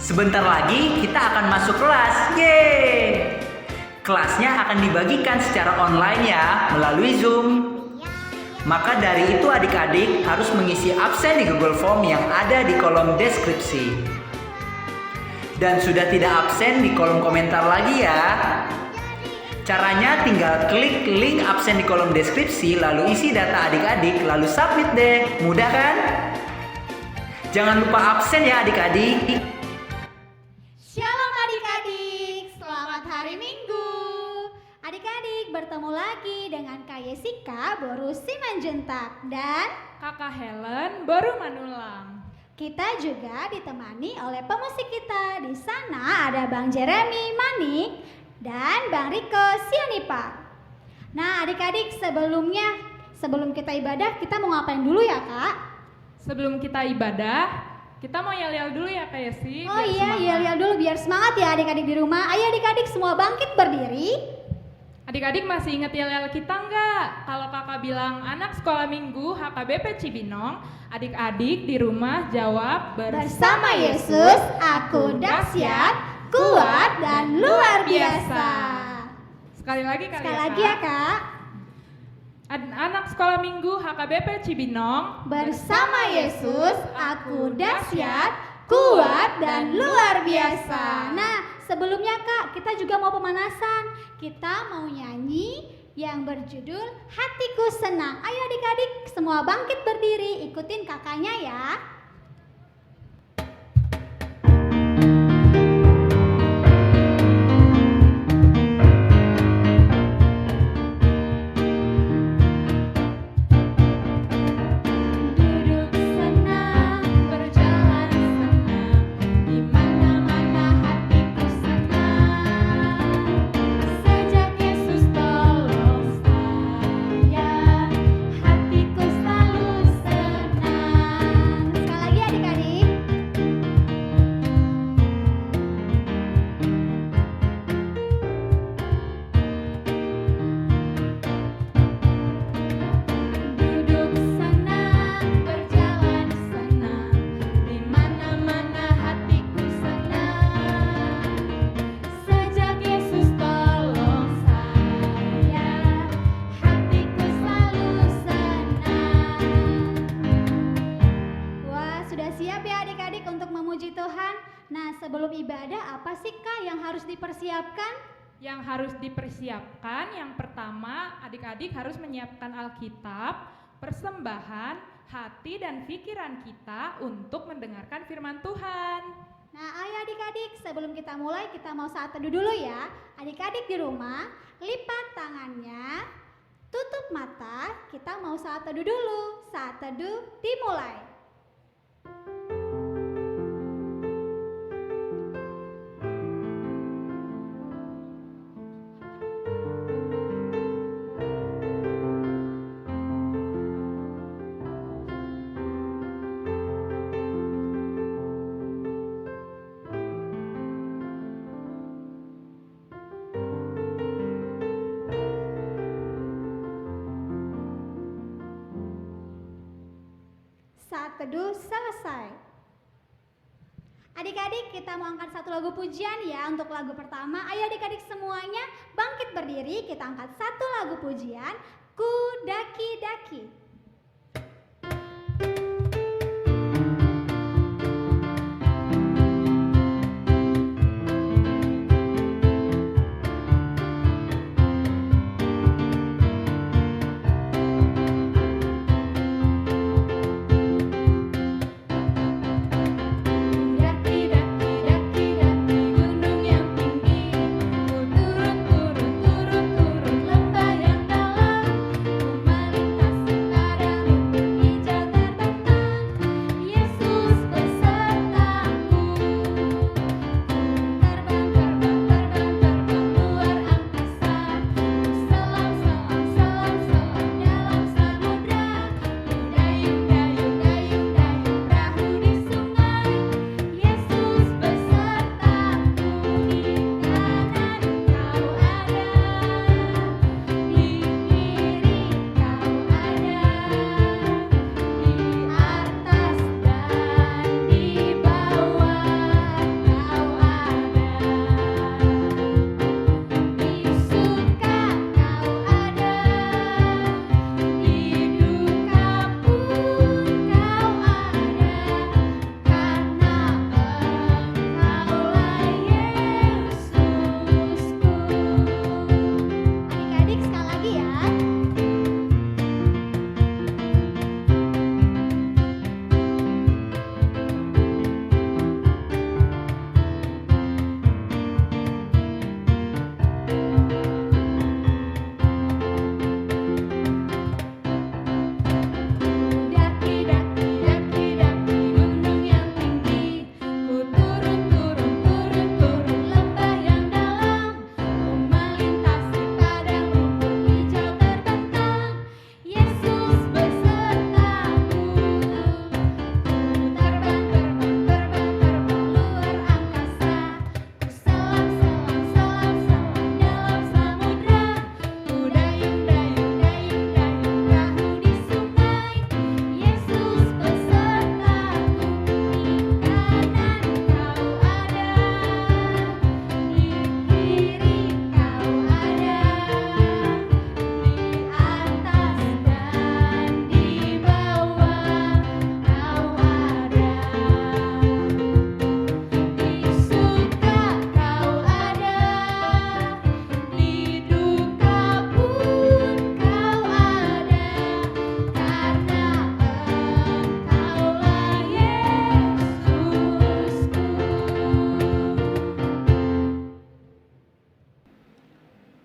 Sebentar lagi kita akan masuk kelas. Yeay! Kelasnya akan dibagikan secara online ya, melalui Zoom. Maka dari itu adik-adik harus mengisi absen di Google Form yang ada di kolom deskripsi. Dan sudah tidak absen di kolom komentar lagi ya. Caranya tinggal klik link absen di kolom deskripsi, lalu isi data adik-adik, lalu submit deh. Mudah kan? Jangan lupa absen ya adik-adik. Shalom adik-adik, selamat hari Minggu. Adik-adik bertemu lagi dengan Kak Yesika Boru Simanjuntak dan Kakak Helen Boru Manulang. kita juga ditemani oleh pemusik kita. Di sana ada Bang Jeremy Manik dan Bang Riko Sianipa. Nah adik-adik sebelum kita ibadah kita mau ngapain dulu ya Kak? Sebelum kita ibadah, kita mau yel-yel dulu ya Kak Yesi. Oh iya, yel-yel dulu biar semangat ya adik-adik di rumah. Ayo adik-adik semua bangkit berdiri. Adik-adik masih inget yel-yel kita nggak? Kalau kakak bilang anak sekolah minggu HKBP Cibinong, adik-adik di rumah jawab Bersama Yesus, aku dahsyat, kuat dan luar biasa. Sekali lagi kali Sekali ya, lagi ya Kak. Anak sekolah minggu HKBP Cibinong, Bersama Yesus, aku dahsyat, kuat dan luar biasa. Nah, sebelumnya Kak, kita juga mau pemanasan. Kita mau nyanyi yang berjudul Hatiku Senang. Ayo adik-adik semua bangkit berdiri, ikutin kakaknya ya. Duduk senang, berjalan senang, di mana-mana hatiku senang. Sejak Yesus tolong saya, hatiku selalu senang. Sekali lagi adik-adik. Duduk senang, berjalan senang, di mana-mana hatiku senang. Sejak Yesus tolong saya, hatiku selalu senang. Wah, sudah siap ya adik-adik untuk memuji Tuhan? Nah, sebelum ibadah apa sih Kak yang harus dipersiapkan? yang harus dipersiapkan, yang pertama adik-adik harus menyiapkan Alkitab, persembahan, hati dan pikiran kita untuk mendengarkan firman Tuhan. Nah, ayo adik-adik, sebelum kita mulai kita mau saat teduh dulu ya. Adik-adik di rumah, lipat tangannya, tutup mata, kita mau saat teduh dulu. Saat teduh dimulai. Saat teduh selesai. Adik-adik kita mau angkat satu lagu pujian ya. Untuk lagu pertama, ayo adik-adik semuanya bangkit berdiri. Kita angkat satu lagu pujian, Ku Daki-Daki. Daki, daki, daki, daki gunung yang tinggi, ku turun, turun, turun, turun lembah yang dalam, ku melintasi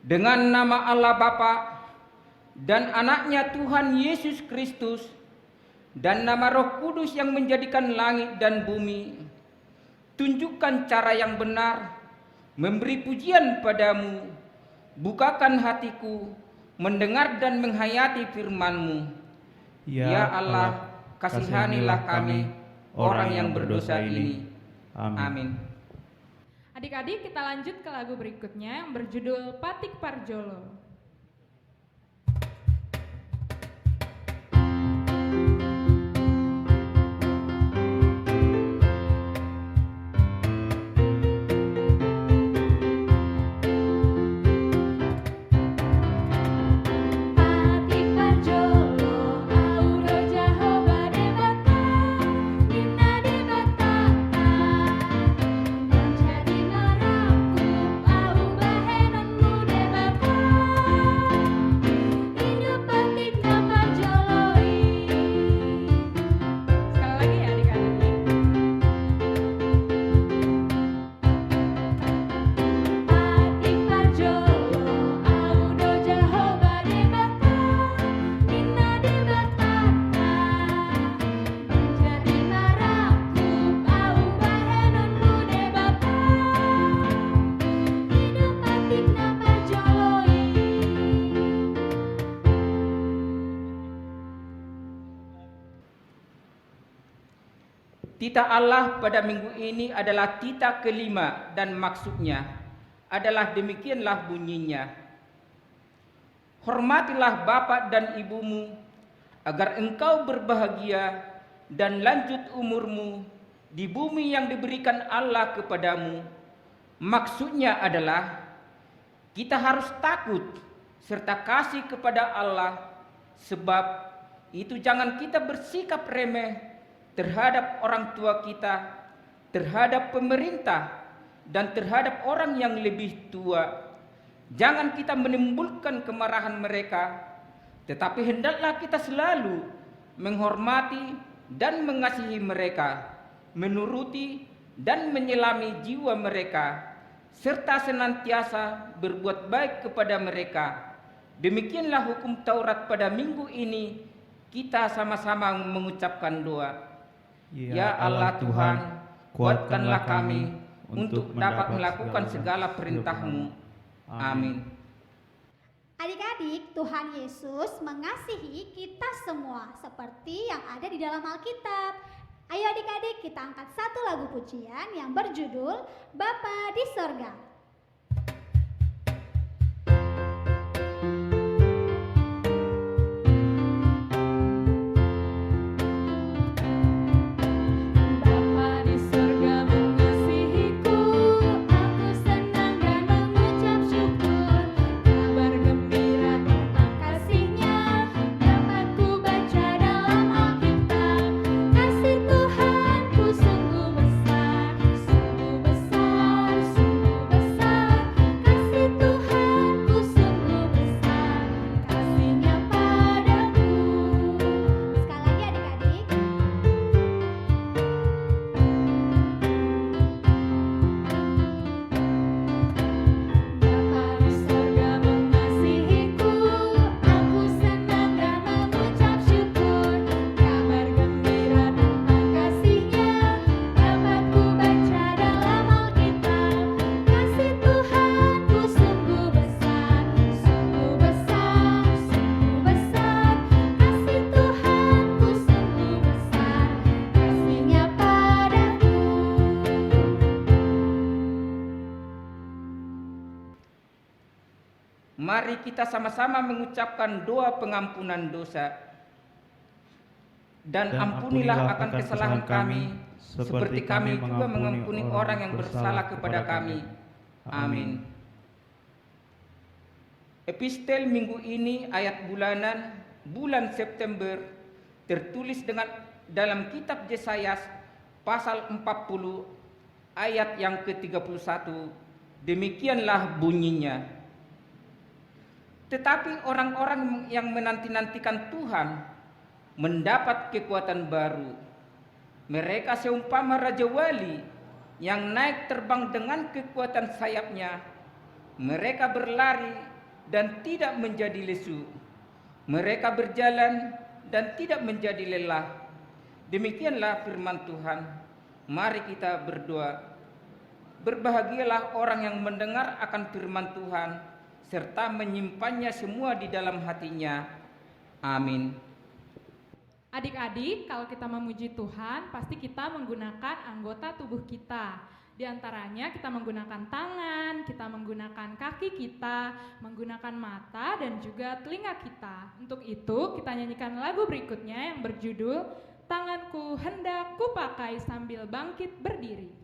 Dengan nama Allah Bapa dan anaknya Tuhan Yesus Kristus dan nama Roh Kudus yang menjadikan langit dan bumi, tunjukkan cara yang benar, memberi pujian padamu, bukakan hatiku, mendengar dan menghayati firman-Mu. Ya Allah, kasihanilah kami, orang yang berdosa ini. Amin. Adik-adik, kita lanjut ke lagu berikutnya yang berjudul Patik Parjolo. Patik parjolo audo jaho bade bata nina di batata menjadi narakup au bahenon mude bata hidup patik na parjoloi. Sekali lagi ya adik-adik. Patik parjolo audo jaho bade bata nina di batata menjadi narakup au bahenon mude bata hidup patik na parjoloi. Tita Allah pada minggu ini adalah tita kelima dan maksudnya adalah demikianlah bunyinya. Hormatilah bapak dan ibumu agar engkau berbahagia dan lanjut umurmu di bumi yang diberikan Allah kepadamu. Maksudnya adalah kita harus takut serta kasih kepada Allah, sebab itu jangan kita bersikap remeh terhadap orang tua kita, terhadap pemerintah, dan terhadap orang yang lebih tua. Jangan kita menimbulkan kemarahan mereka, tetapi hendaklah kita selalu menghormati dan mengasihi mereka, menuruti dan menyelami jiwa mereka, serta senantiasa berbuat baik kepada mereka. Demikianlah hukum Taurat pada minggu ini. Kita sama-sama mengucapkan doa. Ya Allah Tuhan, kuatkanlah kami untuk dapat melakukan segala perintah-Mu. Amin. Adik-adik, Tuhan Yesus mengasihi kita semua seperti yang ada di dalam Alkitab. Ayo adik-adik, kita angkat satu lagu pujian yang berjudul Bapa di Sorga. Bapa di surga mengasihiku, aku senang dan mengucap syukur. Kabar gembira tentang kasih-Nya dapat ku baca dalam Alkitab. Kasih Tuhanku sungguh besar, sungguh besar, sungguh besar. Kasih Tuhanku sungguh besar, kasih-Nya padaku. Sekali lagi adik-adik. Bapa di sorga mengasihiku, aku senang dan mengucap syukur. Kabar gembira tentang kasih-Nya dapat ku baca dalam Alkitab. Kasih Tuhanku sungguh besar, sungguh besar, sungguh besar. Kasih Tuhanku sungguh besar, kasih-Nya padaku. Mari kita sama-sama mengucapkan doa pengampunan dosa. Dan ampunilah akan kesalahan kami, seperti kami juga mengampuni orang yang bersalah kepada kami. Amin. Epistel minggu ini ayat bulanan bulan September tertulis dalam kitab Yesaya pasal 40 ayat yang ke-31. Demikianlah bunyinya. Tetapi orang-orang yang menanti-nantikan Tuhan mendapat kekuatan baru. Mereka seumpama Raja Wali yang naik terbang dengan kekuatan sayapnya. Mereka berlari dan tidak menjadi lesu. Mereka berjalan dan tidak menjadi lelah. Demikianlah firman Tuhan. Mari kita berdoa. Berbahagialah orang yang mendengar akan firman Tuhan serta menyimpannya semua di dalam hatinya. Amin. Adik-adik, kalau kita memuji Tuhan, pasti kita menggunakan anggota tubuh kita. Di antaranya kita menggunakan tangan, kita menggunakan kaki kita, menggunakan mata dan juga telinga kita. Untuk itu, kita nyanyikan lagu berikutnya yang berjudul Tanganku Hendak Kupakai Sambil Bangkit Berdiri.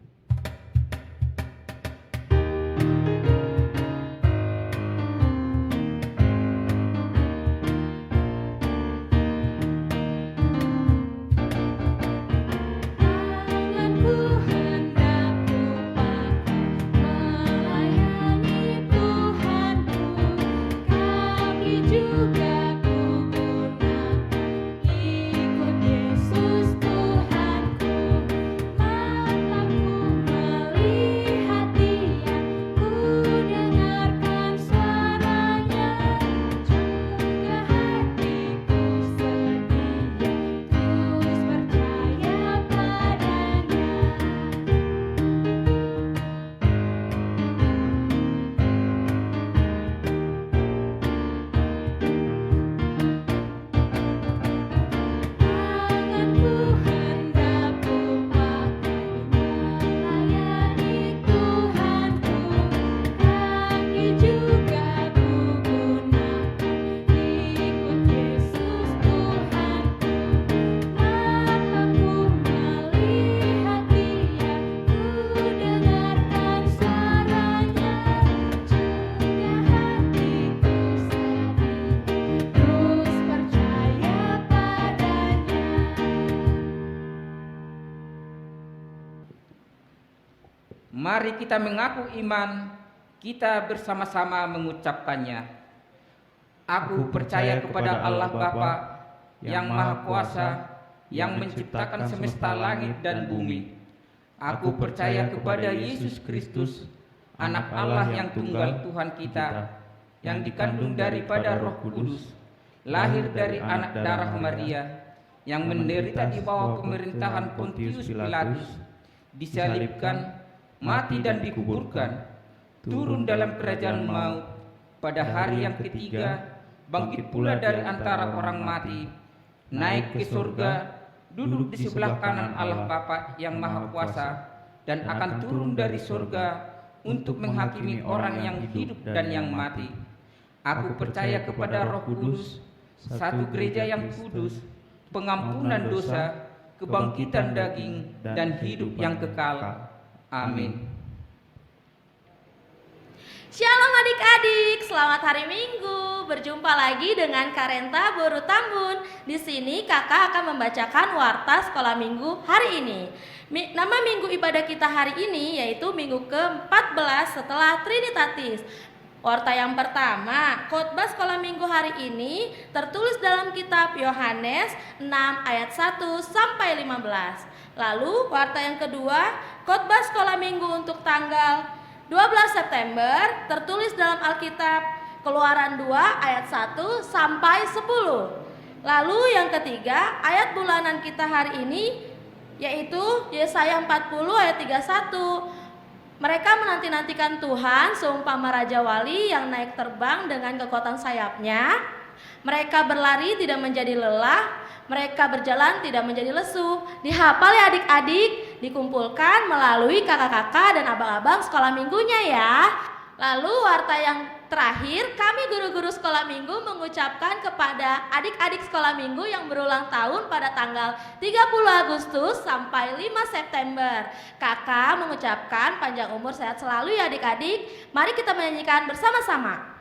Mari kita mengaku iman, kita bersama-sama mengucapkannya. Aku percaya kepada Allah Bapa yang Maha Kuasa, yang menciptakan semesta langit dan bumi. Aku percaya kepada Yesus Kristus, Anak Allah yang tunggal Tuhan kita, yang dikandung daripada Roh Kudus, lahir dari anak darah Maria, yang menderita di bawah pemerintahan Pontius Pilatus, disalibkan, mati dan dikuburkan, turun dalam kerajaan maut, pada hari yang ketiga bangkit pula dari antara orang mati, naik ke surga, duduk di sebelah kanan Allah Bapa yang Maha Kuasa, dan akan turun dari surga untuk menghakimi orang yang hidup dan yang mati. Aku percaya kepada Roh Kudus, satu gereja yang kudus, pengampunan dosa, kebangkitan daging, dan hidup yang kekal. Amin. Shalom adik-adik, selamat hari Minggu. Berjumpa lagi dengan Karenta Boru Tambun. Di sini kakak akan membacakan warta sekolah minggu hari ini. Nama minggu ibadah kita hari ini yaitu minggu ke-14 setelah Trinitatis. Warta yang pertama, khotbah sekolah minggu hari ini tertulis dalam kitab Yohanes 6 ayat 1 sampai 15. Lalu warta yang kedua, khotbah sekolah minggu untuk tanggal 12 September tertulis dalam Alkitab Keluaran 2 ayat 1 sampai 10. Lalu yang ketiga, ayat bulanan kita hari ini yaitu Yesaya 40 ayat 31. Mereka menanti-nantikan Tuhan seumpama Raja Wali yang naik terbang dengan kekuatan sayapnya. Mereka berlari tidak menjadi lelah, mereka berjalan tidak menjadi lesu. Dihafal ya adik-adik, dikumpulkan melalui kakak-kakak dan abang-abang sekolah minggunya ya. Lalu warta yang terakhir, kami guru-guru sekolah minggu mengucapkan kepada adik-adik sekolah minggu yang berulang tahun pada tanggal 30 Agustus sampai 5 September. Kakak mengucapkan panjang umur sehat selalu ya adik-adik. Mari kita menyanyikan bersama-sama.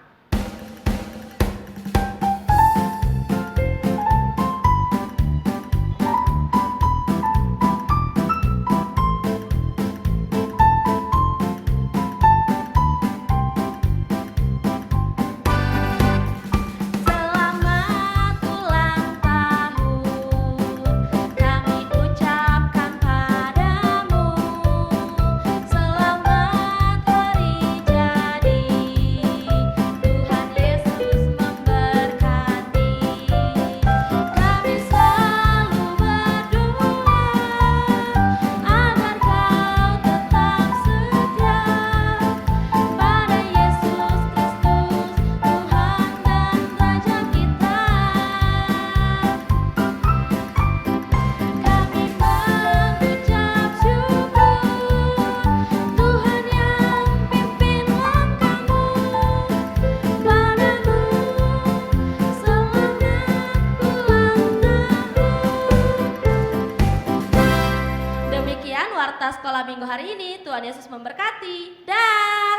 hari ini. Tuhan Yesus memberkati. Dah.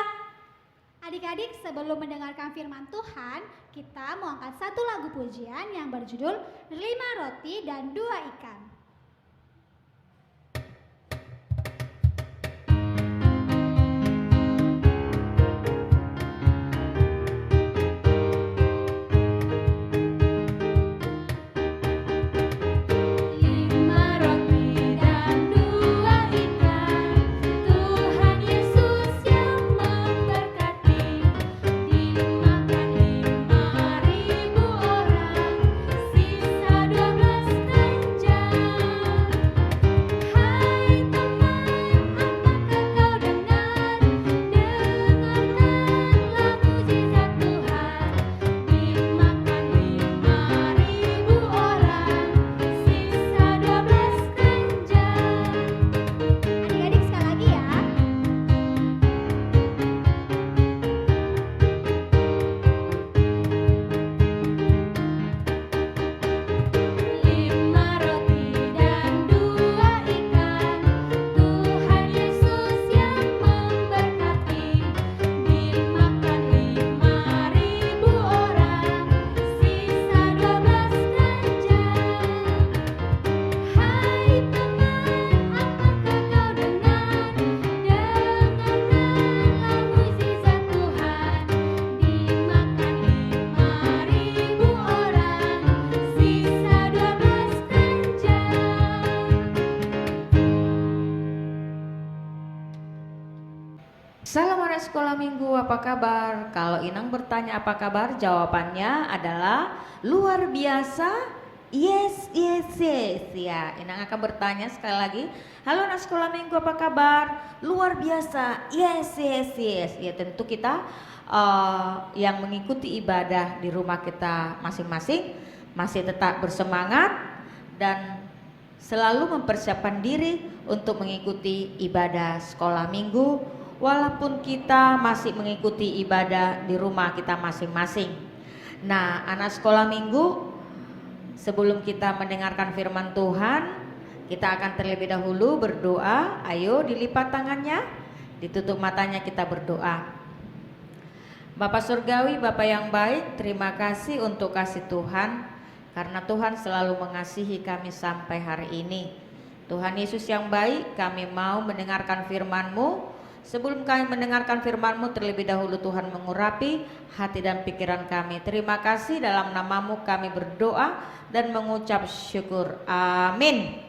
Adik-adik, sebelum mendengarkan firman Tuhan, kita mau angkat satu lagu pujian yang berjudul 5 roti dan 2 ikan. Salam anak sekolah minggu, apa kabar? Kalau Inang bertanya apa kabar, jawabannya adalah luar biasa. Yes, yes, yes. Ya, Inang akan bertanya sekali lagi. Halo anak sekolah minggu, apa kabar? Luar biasa. Yes, yes, yes. Ya, tentu kita yang mengikuti ibadah di rumah kita masing-masing masih tetap bersemangat dan selalu mempersiapkan diri untuk mengikuti ibadah sekolah minggu. Walaupun kita masih mengikuti ibadah di rumah kita masing-masing. Nah, anak sekolah minggu, sebelum kita mendengarkan firman Tuhan, kita akan terlebih dahulu berdoa. Ayo dilipat tangannya, ditutup matanya, kita berdoa. Bapa Surgawi, Bapa yang baik, terima kasih untuk kasih Tuhan, karena Tuhan selalu mengasihi kami sampai hari ini. Tuhan Yesus yang baik, kami mau mendengarkan firman-Mu. Sebelum kami mendengarkan firman-Mu, terlebih dahulu Tuhan mengurapi hati dan pikiran kami. Terima kasih, dalam nama-Mu kami berdoa dan mengucap syukur. Amin.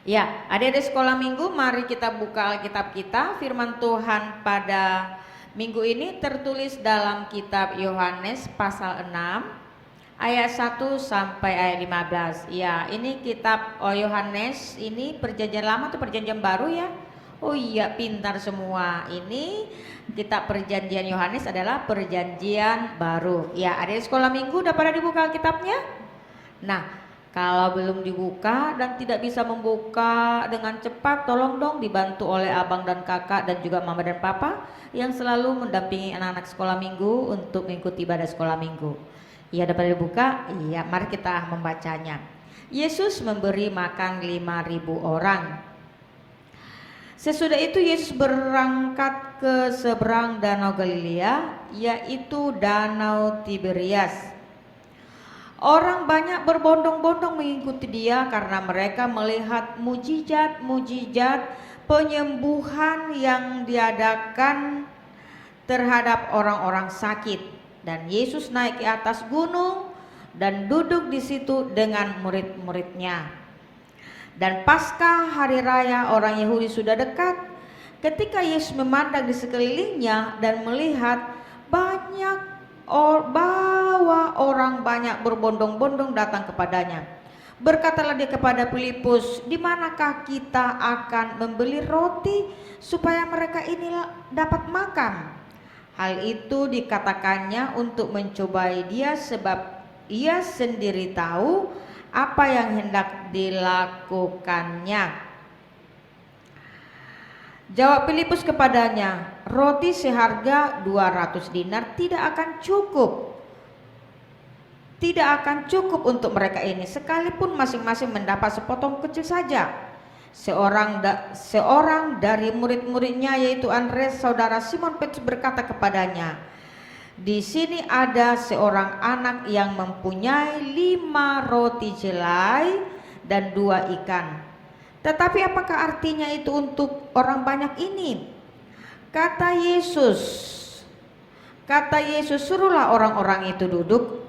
Ya, adik-adik sekolah minggu, mari kita buka Alkitab kita. Firman Tuhan pada minggu ini tertulis dalam kitab Yohanes pasal 6 ayat 1 sampai ayat 15. Ya, ini kitab Yohanes, ini perjanjian lama atau perjanjian baru ya? Oh iya, pintar semua. Ini kitab perjanjian Yohanes adalah perjanjian baru. Ya, ada di sekolah minggu udah pada dibuka kitabnya? Nah, kalau belum dibuka dan tidak bisa membuka dengan cepat, tolong dong dibantu oleh abang dan kakak dan juga mama dan papa yang selalu mendampingi anak-anak sekolah minggu untuk mengikuti ibadah sekolah minggu. Ya, dapat dibuka? Iya, mari kita membacanya. Yesus memberi makan 5.000 orang. Sesudah itu Yesus berangkat ke seberang danau Galilea, yaitu danau Tiberias. Orang banyak berbondong-bondong mengikuti dia karena mereka melihat mujizat-mujizat penyembuhan yang diadakan terhadap orang-orang sakit. Dan Yesus naik ke atas gunung dan duduk di situ dengan murid-muridnya. Dan pasca hari raya orang Yahudi sudah dekat. Ketika Yesus memandang di sekelilingnya dan melihat bahwa orang banyak berbondong-bondong datang kepadanya, berkatalah dia kepada Filipus, "Di manakah kita akan membeli roti supaya mereka ini dapat makan?" Hal itu dikatakannya untuk mencobai dia, sebab ia sendiri tahu apa yang hendak dilakukannya. Jawab Filipus kepadanya, "Roti seharga 200 dinar tidak akan cukup. Tidak akan cukup untuk mereka ini, sekalipun masing-masing mendapat sepotong kecil saja." Seorang dari murid-muridnya yaitu Andreas saudara Simon Petrus berkata kepadanya, "Di sini ada seorang anak yang mempunyai 5 roti jelai dan 2 ikan. Tetapi apakah artinya itu untuk orang banyak ini?" Kata Yesus, "Suruhlah orang-orang itu duduk."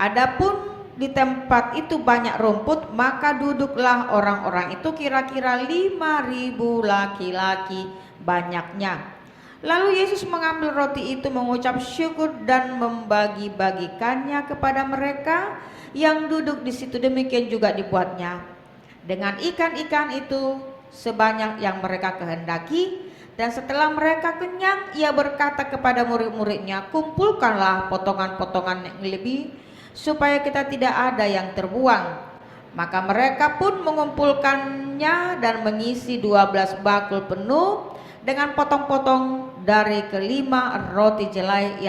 Adapun di tempat itu banyak rumput, maka duduklah orang-orang itu, kira-kira 5.000 laki-laki banyaknya. Lalu Yesus mengambil roti itu, mengucap syukur dan membagi-bagikannya kepada mereka yang duduk di situ. Demikian juga dibuatnya dengan ikan-ikan itu sebanyak yang mereka kehendaki. Dan setelah mereka kenyang, ia berkata kepada murid-muridnya, "Kumpulkanlah potongan-potongan yang lebih, supaya kita tidak ada yang terbuang." Maka mereka pun mengumpulkannya dan mengisi 12 bakul penuh dengan potong-potong dari kelima roti jelai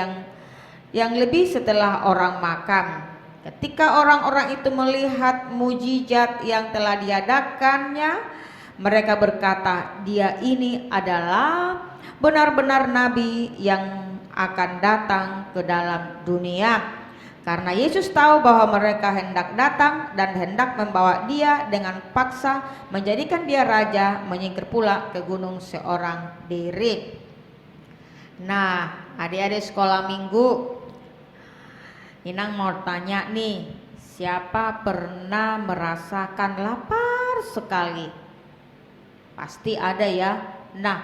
yang lebih setelah orang makan. Ketika orang-orang itu melihat mujizat yang telah diadakannya, mereka berkata, "Dia ini adalah benar-benar nabi yang akan datang ke dalam dunia." Karena Yesus tahu bahwa mereka hendak datang dan hendak membawa dia dengan paksa, menjadikan dia raja, menyingkir pula ke gunung seorang diri. Nah, adik-adik sekolah minggu, Inang mau tanya nih, siapa pernah merasakan lapar sekali? Pasti ada ya. Nah,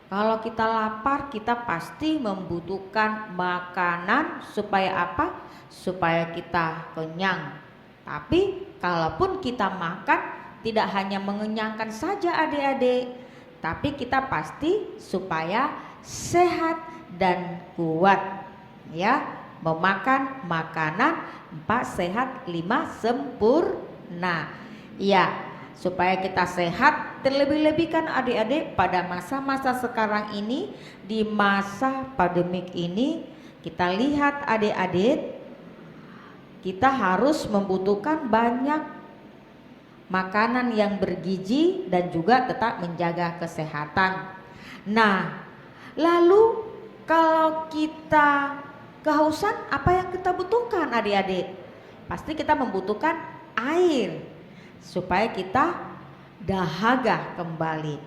kalau kita lapar, kita pasti membutuhkan makanan supaya apa? Supaya kita kenyang. Tapi kalaupun kita makan, tidak hanya mengenyangkan saja adik-adik, tapi kita pasti supaya sehat dan kuat, ya. Memakan makanan 4 sehat 5 sempurna, ya, supaya kita sehat. Terlebih-lebih kan adik-adik pada masa-masa sekarang ini, di masa pandemik ini, kita lihat adik-adik, kita harus membutuhkan banyak makanan yang bergizi dan juga tetap menjaga kesehatan. Nah, lalu kalau kita kehausan, apa yang kita butuhkan adik-adik? Pasti kita membutuhkan air supaya kita dahaga kembali.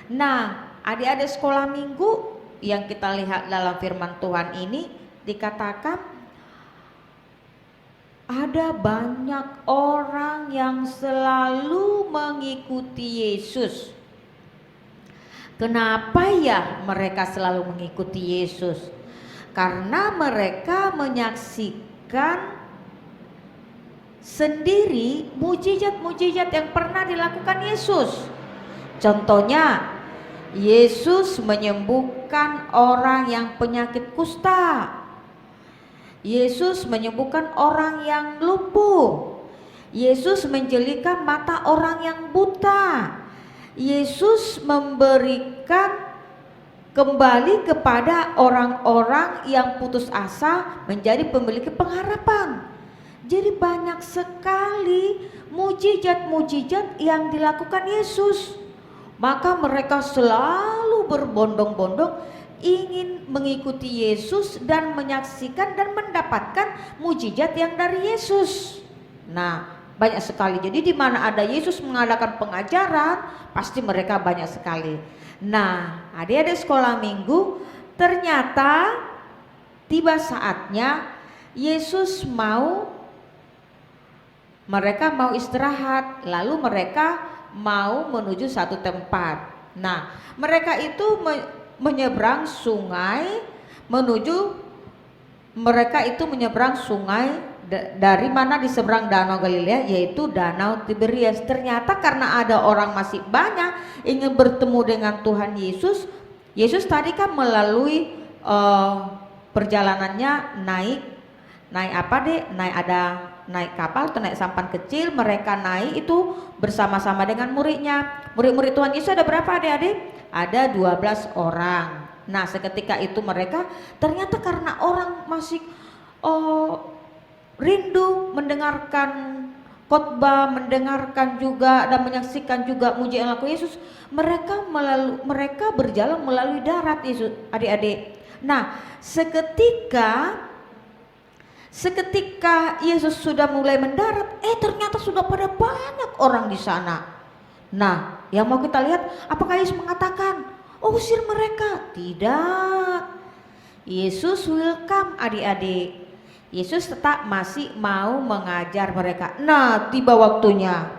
Nah, adik-adik sekolah minggu, yang kita lihat dalam firman Tuhan ini dikatakan ada banyak orang yang selalu mengikuti Yesus. Kenapa ya mereka selalu mengikuti Yesus? Karena mereka menyaksikan sendiri mujizat-mujizat yang pernah dilakukan Yesus. Contohnya, Yesus menyembuhkan orang yang penyakit kusta. Yesus menyembuhkan orang yang lumpuh. Yesus menjelikan mata orang yang buta. Yesus memberikan kembali kepada orang-orang yang putus asa menjadi memiliki pengharapan. Jadi banyak sekali mujizat-mujizat yang dilakukan Yesus. Maka mereka selalu berbondong-bondong ingin mengikuti Yesus dan menyaksikan dan mendapatkan mujizat yang dari Yesus. Nah, banyak sekali. Jadi di mana ada Yesus mengadakan pengajaran, pasti mereka banyak sekali. Nah, adik-adik sekolah minggu, ternyata tiba saatnya Yesus mereka mau istirahat, lalu mereka mau menuju satu tempat. Nah, mereka itu menyeberang sungai dari mana di seberang Danau Galilea, yaitu Danau Tiberias. Ternyata karena ada orang masih banyak ingin bertemu dengan Tuhan Yesus, Yesus tadi kan melalui perjalanannya naik apa deh? Naik kapal atau naik sampan kecil. Mereka naik itu bersama-sama dengan muridnya. Murid-murid Tuhan Yesus ada berapa adik-adik? Ada 12 orang. Nah, seketika itu mereka ternyata karena orang masih rindu mendengarkan khotbah, mendengarkan juga dan menyaksikan juga mujizat yang laku Yesus, mereka berjalan melalui darat Yesus, adik-adik. Nah, seketika Yesus sudah mulai mendarat, ternyata sudah pada banyak orang di sana. Nah, yang mau kita lihat, apakah Yesus mengatakan, usir mereka? Tidak. Yesus welcome adik-adik. Yesus tetap masih mau mengajar mereka. Nah, tiba waktunya.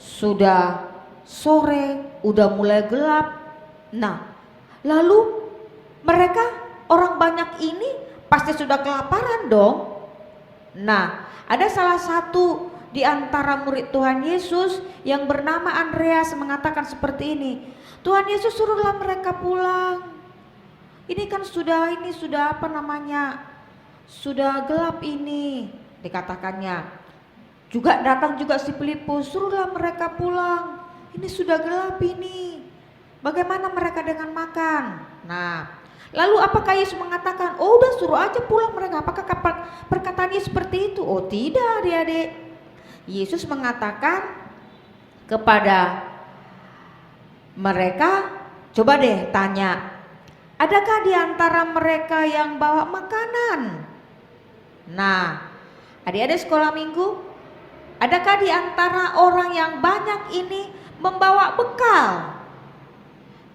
Sudah sore, udah mulai gelap. Nah, lalu mereka, orang banyak ini pasti sudah kelaparan dong. Nah, ada salah satu di antara murid Tuhan Yesus yang bernama Andreas mengatakan seperti ini. Tuhan Yesus, suruhlah mereka pulang. Ini kan sudah sudah gelap ini, dikatakannya. Juga datang juga si Filipus, suruhlah mereka pulang. Ini sudah gelap ini. Bagaimana mereka dengan makan? Nah, lalu apakah Yesus mengatakan, udah suruh aja pulang mereka? Apakah perkataannya seperti itu? Tidak, adik-adik. Yesus mengatakan kepada mereka, coba deh tanya, adakah di antara mereka yang bawa makanan? Nah, adik-adik sekolah minggu, adakah di antara orang yang banyak ini membawa bekal?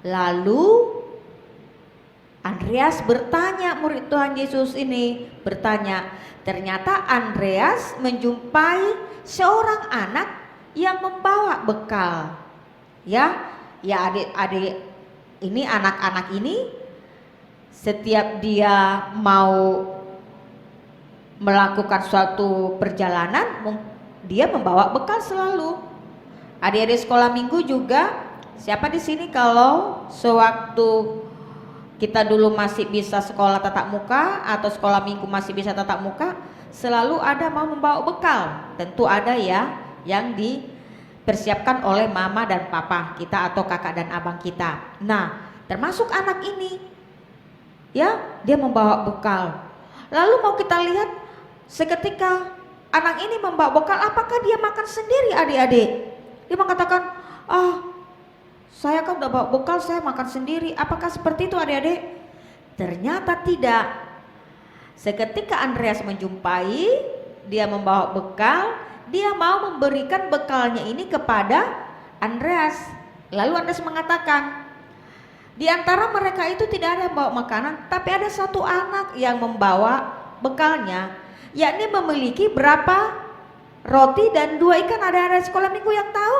Lalu Andreas bertanya, murid Tuhan Yesus ini bertanya, ternyata Andreas menjumpai seorang anak yang membawa bekal. Ya adik-adik, ini anak-anak ini setiap dia mau melakukan suatu perjalanan, dia membawa bekal selalu. Adik-adik sekolah minggu juga, siapa di sini kalau sewaktu kita dulu masih bisa sekolah tatap muka atau sekolah minggu masih bisa tatap muka, selalu ada mau membawa bekal. Tentu ada ya yang dipersiapkan oleh mama dan papa kita atau kakak dan abang kita. Nah, termasuk anak ini, ya, dia membawa bekal. Lalu mau kita lihat, seketika anak ini membawa bekal, apakah dia makan sendiri adik-adik? Dia mengatakan, saya kan udah bawa bekal, saya makan sendiri. Apakah seperti itu adik-adik? Ternyata tidak. Seketika Andreas menjumpai, dia membawa bekal, dia mau memberikan bekalnya ini kepada Andreas. Lalu Andreas mengatakan, di antara mereka itu tidak ada yang bawa makanan, tapi ada satu anak yang membawa bekalnya, yakni memiliki berapa roti dan 2 ikan. Ada sekolah minggu yang tahu?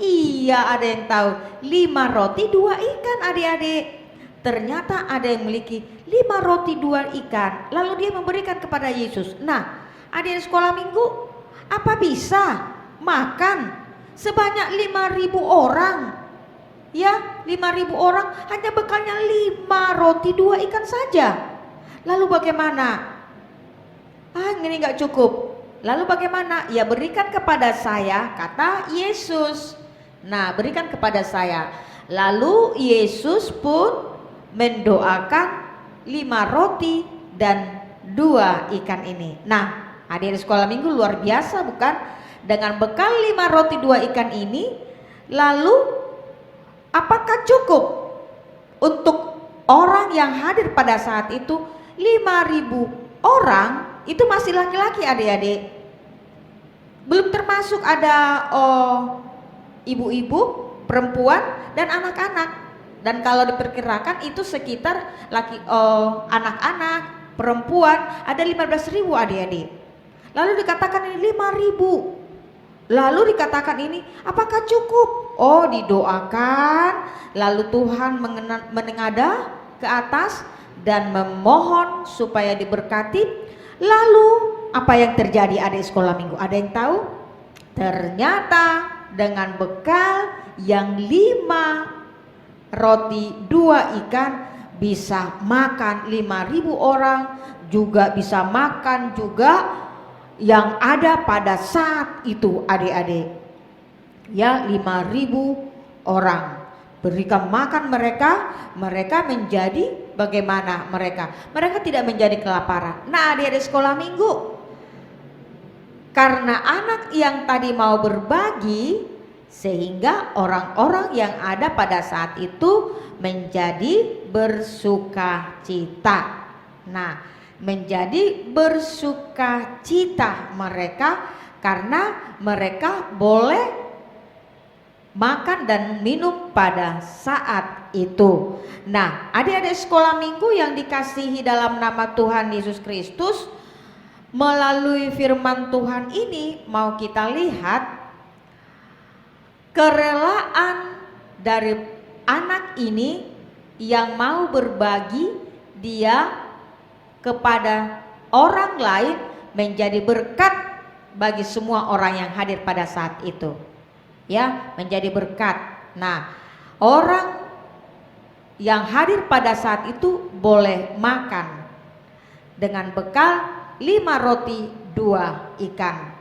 Iya, ada yang tahu. 5 roti 2 ikan adik-adik. Ternyata ada yang memiliki 5 roti 2 ikan. Lalu dia memberikan kepada Yesus. Nah, adik sekolah minggu, apa bisa makan sebanyak 5.000 orang? Ya, 5.000 orang hanya bekalnya 5 roti 2 ikan saja. Lalu bagaimana? Ini gak cukup. Lalu bagaimana? Ya, berikan kepada saya, kata Yesus. Nah, berikan kepada saya. Lalu Yesus pun mendoakan 5 roti dan 2 ikan ini. Nah, adik sekolah minggu luar biasa bukan? Dengan bekal 5 roti 2 ikan ini, lalu apakah cukup untuk orang yang hadir pada saat itu? 5.000 orang itu masih laki-laki adik-adik, belum termasuk ada ibu-ibu, perempuan dan anak-anak. Dan kalau diperkirakan itu sekitar anak-anak, perempuan ada 15.000 adik-adik. Lalu dikatakan ini 5.000. Lalu dikatakan ini apakah cukup? Didoakan, lalu Tuhan menengadah ke atas dan memohon supaya diberkati. Lalu apa yang terjadi adik sekolah minggu? Ada yang tahu? Ternyata dengan bekal yang 5 roti 2 ikan bisa makan 5.000 orang, juga bisa makan juga yang ada pada saat itu adik-adik. Ya, 5.000 orang. Berikan makan mereka menjadi bagaimana mereka? Mereka tidak menjadi kelaparan. Nah, adik-adik sekolah minggu, karena anak yang tadi mau berbagi, sehingga orang-orang yang ada pada saat itu menjadi bersuka cita. Nah, menjadi bersuka cita mereka karena mereka boleh makan dan minum pada saat itu. Nah, adik-adik sekolah minggu yang dikasihi dalam nama Tuhan Yesus Kristus, melalui firman Tuhan ini mau kita lihat kerelaan dari anak ini yang mau berbagi dia kepada orang lain menjadi berkat bagi semua orang yang hadir pada saat itu. Ya, menjadi berkat. Nah, orang yang hadir pada saat itu boleh makan dengan bekal 5 roti 2 ikan.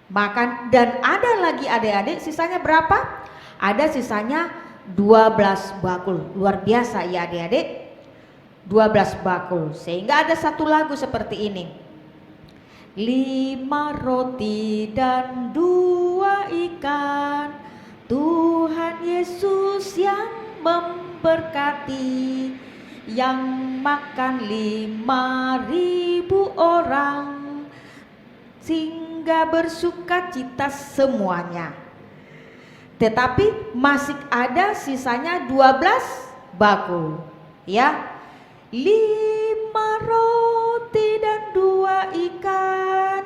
Makan, dan ada lagi adik-adik, sisanya berapa? Ada sisanya 12 bakul. Luar biasa ya adik-adik, 12 bakul. Sehingga ada satu lagu seperti ini. 5 roti dan 2 ikan, Tuhan Yesus yang memberkati, yang makan 5.000 orang, sehingga bersuka cita semuanya. Tetapi masih ada sisanya 12 bakul, ya. 5 roti dan 2 ikan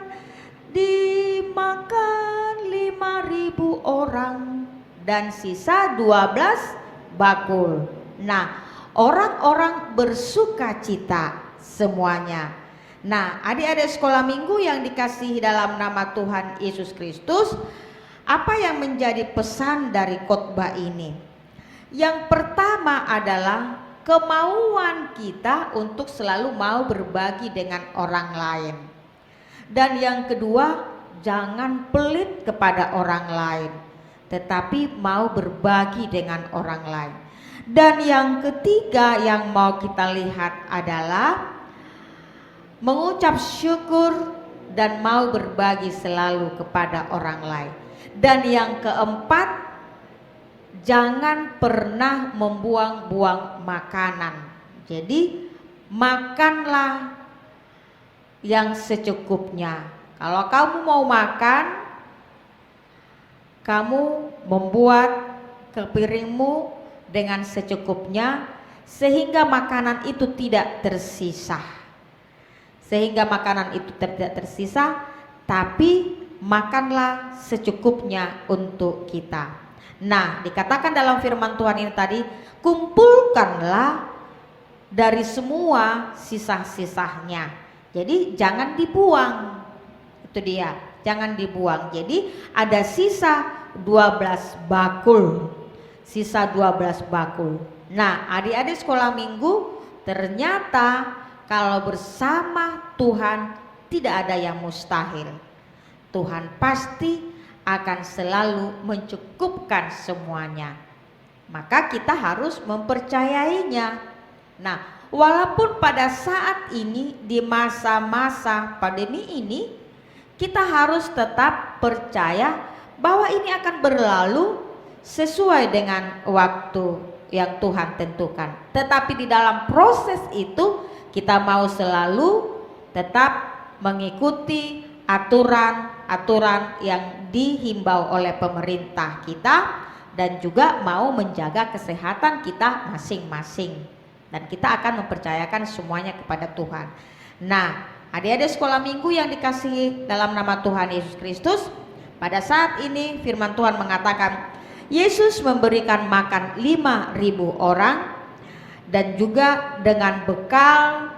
dimakan 5.000 orang dan sisa 12 bakul. Nah, orang-orang bersuka cita semuanya. Nah, adik-adik sekolah minggu yang dikasihi dalam nama Tuhan Yesus Kristus, apa yang menjadi pesan dari khotbah ini? Yang pertama adalah kemauan kita untuk selalu mau berbagi dengan orang lain. Dan yang kedua, jangan pelit kepada orang lain, tetapi mau berbagi dengan orang lain. Dan yang ketiga yang mau kita lihat adalah mengucap syukur dan mau berbagi selalu kepada orang lain. Dan yang keempat, jangan pernah membuang-buang makanan. Jadi makanlah yang secukupnya. Kalau kamu mau makan, kamu membuat ke piringmu dengan secukupnya, sehingga makanan itu tidak tersisa. Sehingga makanan itu tidak tersisa, tapi makanlah secukupnya untuk kita. Nah, dikatakan dalam firman Tuhan ini tadi, kumpulkanlah dari semua sisa-sisanya. Jadi jangan dibuang. Itu dia, jangan dibuang. Jadi ada sisa 12 bakul. Sisa 12 bakul. Nah, adik-adik sekolah minggu, ternyata kalau bersama Tuhan tidak ada yang mustahil. Tuhan pasti akan selalu mencukupkan semuanya. Maka kita harus mempercayainya. Nah, walaupun pada saat ini di masa-masa pandemi ini, kita harus tetap percaya bahwa ini akan berlalu sesuai dengan waktu yang Tuhan tentukan. Tetapi di dalam proses itu kita mau selalu tetap mengikuti aturan-aturan yang dihimbau oleh pemerintah kita, dan juga mau menjaga kesehatan kita masing-masing, dan kita akan mempercayakan semuanya kepada Tuhan. Nah, adik-adik sekolah minggu yang dikasihi dalam nama Tuhan Yesus Kristus, pada saat ini firman Tuhan mengatakan Yesus memberikan makan 5.000 orang, dan juga dengan bekal,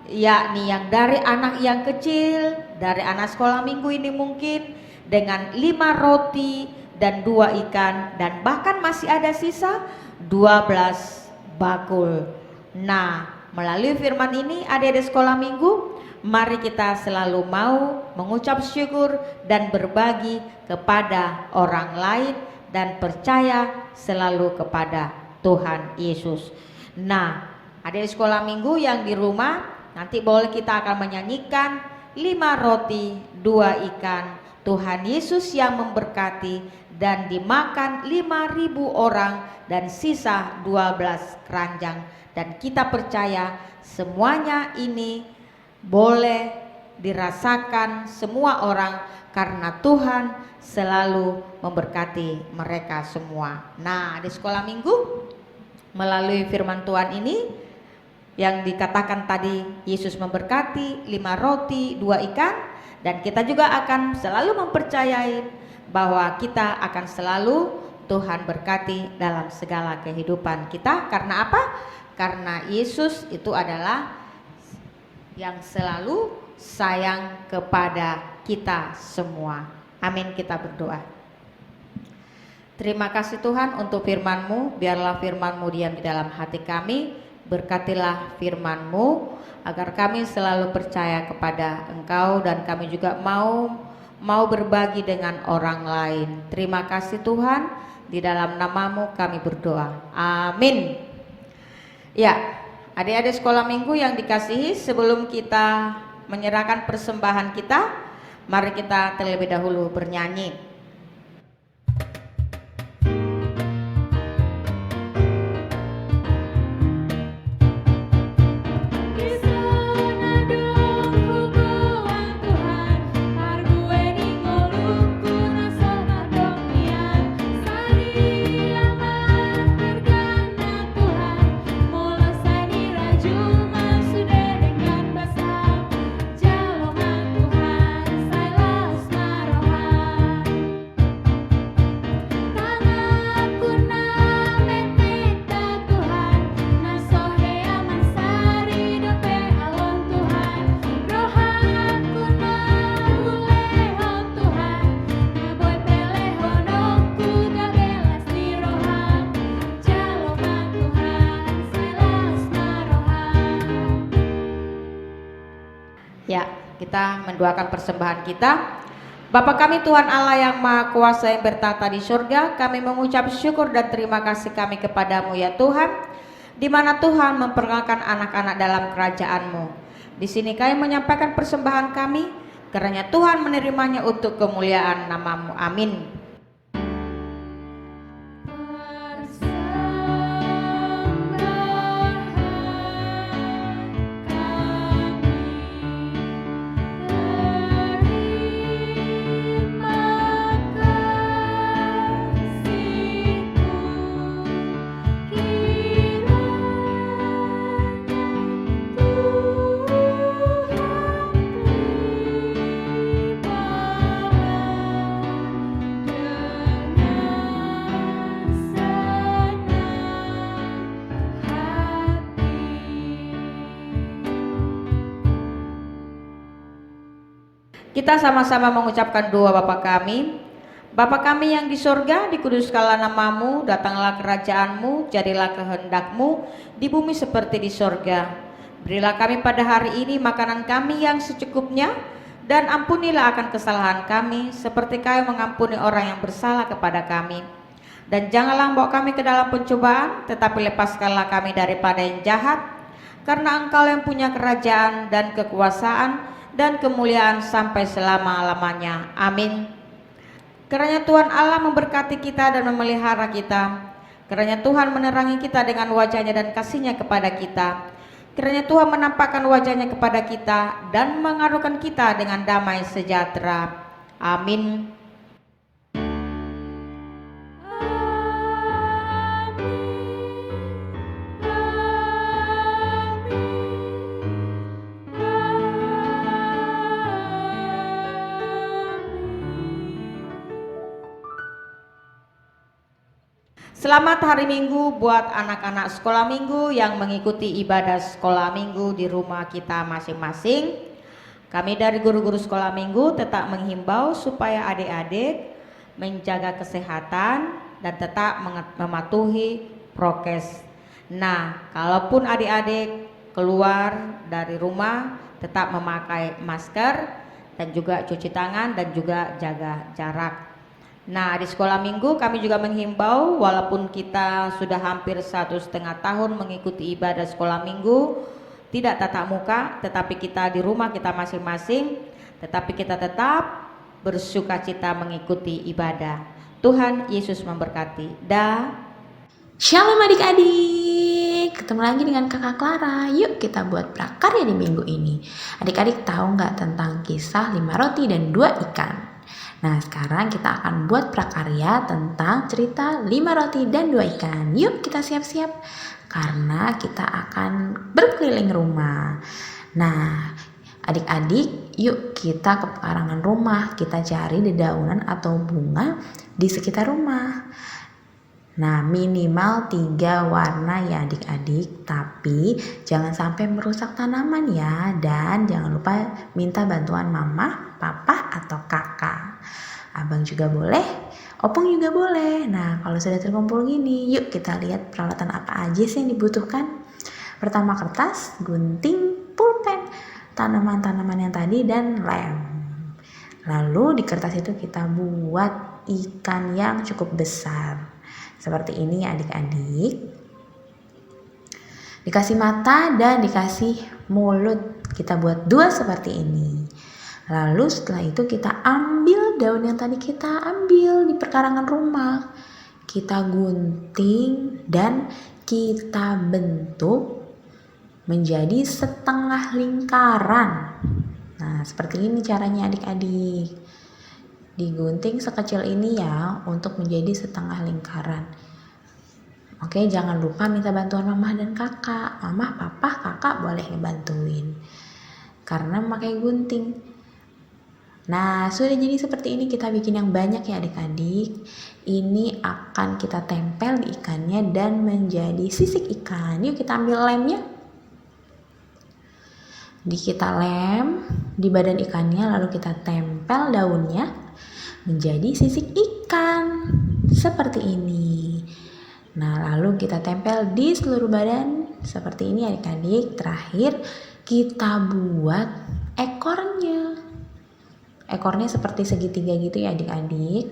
yakni yang dari anak yang kecil, dari anak sekolah minggu ini mungkin dengan 5 roti dan 2 ikan, dan bahkan masih ada sisa 12 bakul. Nah, melalui firman ini adik-adik sekolah minggu, mari kita selalu mau mengucap syukur dan berbagi kepada orang lain, dan percaya selalu kepada Tuhan Yesus. Nah, adik-adik sekolah minggu yang di rumah, nanti boleh kita akan menyanyikan 5 roti 2 ikan Tuhan Yesus yang memberkati dan dimakan 5.000 orang dan sisa 12 keranjang. Dan kita percaya semuanya ini boleh dirasakan semua orang karena Tuhan selalu memberkati mereka semua. Nah, di sekolah minggu melalui firman Tuhan ini yang dikatakan tadi, Yesus memberkati 5 roti 2 ikan, dan kita juga akan selalu mempercayai bahwa kita akan selalu Tuhan berkati dalam segala kehidupan kita. Karena apa? Karena Yesus itu adalah yang selalu sayang kepada kita semua. Amin, kita berdoa. Terima kasih Tuhan untuk firman-Mu, biarlah firman-Mu diam di dalam hati kami. Berkatilah firman-Mu agar kami selalu percaya kepada Engkau dan kami juga mau berbagi dengan orang lain. Terima kasih Tuhan, di dalam nama-Mu kami berdoa. Amin. Ya, adik-adik sekolah minggu yang dikasihi, sebelum kita menyerahkan persembahan kita, mari kita terlebih dahulu bernyanyi. Ya, kita mendoakan persembahan kita. Bapa kami Tuhan Allah yang Maha Kuasa yang bertata di surga, kami mengucap syukur dan terima kasih kami kepadamu ya Tuhan, di mana Tuhan memperkenalkan anak-anak dalam kerajaan-Mu. Di sini kami menyampaikan persembahan kami, kiranya Tuhan menerimanya untuk kemuliaan nama-Mu. Amin. Kita sama-sama mengucapkan doa Bapa kami. Bapa kami yang di sorga, dikuduskanlah nama-Mu, datanglah kerajaan-Mu, jadilah kehendak-Mu di bumi seperti di sorga. Berilah kami pada hari ini makanan kami yang secukupnya, dan ampunilah akan kesalahan kami, seperti Kami mengampuni orang yang bersalah kepada kami. Dan janganlah bawa kami ke dalam pencobaan, tetapi lepaskanlah kami daripada yang jahat, karena Engkau yang punya kerajaan dan kekuasaan dan kemuliaan sampai selama-lamanya. Amin. Kiranya Tuhan Allah memberkati kita dan memelihara kita. Kiranya Tuhan menerangi kita dengan wajah-Nya dan kasih-Nya kepada kita. Kiranya Tuhan menampakkan wajah-Nya kepada kita dan mengaruniakan kita dengan damai sejahtera. Amin. Selamat hari Minggu buat anak-anak sekolah minggu yang mengikuti ibadah sekolah minggu di rumah kita masing-masing. Kami dari guru-guru sekolah minggu tetap menghimbau supaya adik-adik menjaga kesehatan dan tetap mematuhi prokes. Nah, kalaupun adik-adik keluar dari rumah tetap memakai masker dan juga cuci tangan dan juga jaga jarak. Nah, di sekolah minggu kami juga menghimbau, walaupun kita sudah hampir 1,5 tahun mengikuti ibadah sekolah minggu, tidak tatap muka, tetapi kita di rumah kita masing-masing, tetapi kita tetap bersukacita mengikuti ibadah. Tuhan Yesus memberkati. Shalom adik-adik, ketemu lagi dengan kakak Clara. Yuk kita buat prakarya di minggu ini. Adik-adik tahu nggak tentang kisah 5 roti dan 2 ikan? Nah sekarang kita akan buat prakarya tentang cerita 5 roti dan 2 ikan. Yuk kita siap-siap karena kita akan berkeliling rumah. Nah adik-adik yuk kita ke pekarangan rumah, kita cari dedaunan atau bunga di sekitar rumah. Nah minimal 3 warna ya adik-adik, tapi jangan sampai merusak tanaman ya. Dan jangan lupa minta bantuan mama, papa, atau kakak. Abang juga boleh, opung juga boleh. Nah kalau sudah terkumpul gini, yuk kita lihat peralatan apa aja sih yang dibutuhkan. Pertama kertas, gunting, pulpen, tanaman-tanaman yang tadi, dan lem. Lalu di kertas itu kita buat ikan yang cukup besar. Seperti ini ya adik-adik. Dikasih mata dan dikasih mulut. Kita buat 2 seperti ini. Lalu setelah itu kita ambil daun yang tadi kita ambil di perkarangan rumah. Kita gunting dan kita bentuk menjadi setengah lingkaran. Nah seperti ini caranya adik-adik. Digunting sekecil ini ya untuk menjadi setengah lingkaran. Oke, jangan lupa minta bantuan mama dan kakak. Mama, papa, kakak boleh ngebantuin karena memakai gunting. Nah sudah jadi seperti ini, kita bikin yang banyak ya adik-adik. Ini akan kita tempel di ikannya dan menjadi sisik ikan. Yuk kita ambil lemnya. Kita lem di badan ikannya, lalu kita tempel daunnya menjadi sisik ikan seperti ini. Nah lalu kita tempel di seluruh badan seperti ini adik-adik. Terakhir kita buat ekornya. Ekornya seperti segitiga gitu ya adik-adik.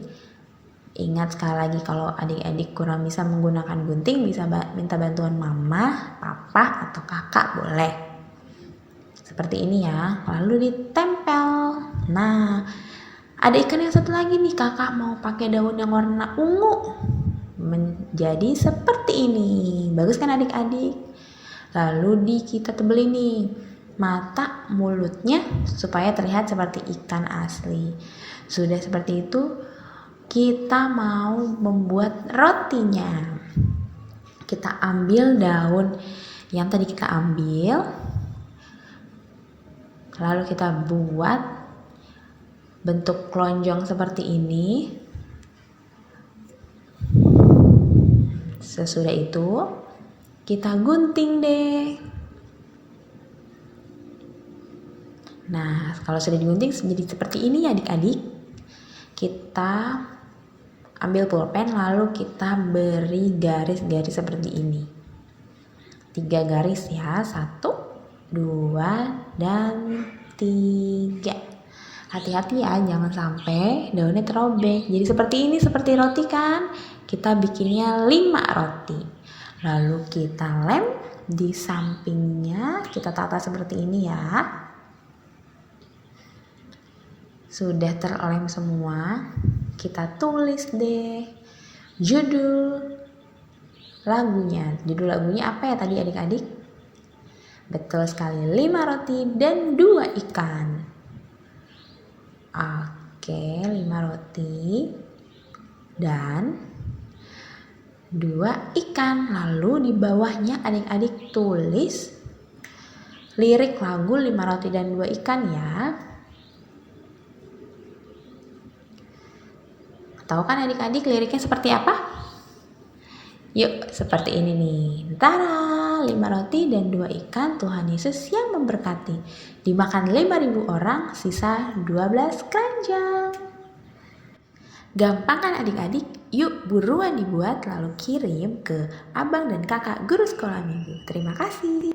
Ingat sekali lagi, kalau adik-adik kurang bisa menggunakan gunting, bisa minta bantuan mama, papa, atau kakak boleh. Seperti ini ya, lalu ditempel. Nah ada ikan yang satu lagi nih, kakak mau pakai daun yang warna ungu menjadi seperti ini. Bagus kan adik-adik? Lalu kita tebelin nih mata mulutnya supaya terlihat seperti ikan asli. Sudah seperti itu, kita mau membuat rotinya. Kita ambil daun yang tadi kita ambil, lalu kita buat bentuk lonjong seperti ini. Sesudah itu kita gunting deh. Nah kalau sudah digunting jadi seperti ini ya adik-adik. Kita ambil pulpen lalu kita beri garis-garis seperti ini. 3 garis ya, 1, 2, dan 3. Hati-hati ya, jangan sampai daunnya terobek. Jadi seperti ini, seperti roti kan. Kita bikinnya 5 roti. Lalu kita lem di sampingnya, kita tata seperti ini ya. Sudah terlem semua, kita tulis deh judul lagunya. Judul lagunya apa ya tadi adik-adik? Betul sekali, 5 roti dan 2 ikan. Oke, 5 roti dan 2 ikan. Lalu di bawahnya adik-adik tulis lirik lagu 5 roti dan 2 ikan ya. Tahu kan adik-adik liriknya seperti apa? Yuk, seperti ini nih. Tara, 5 roti dan 2 ikan, Tuhan Yesus yang memberkati. Dimakan 5.000 orang, sisa 12 keranjang. Gampang kan adik-adik? Yuk buruan dibuat lalu kirim ke abang dan kakak guru sekolah minggu. Terima kasih.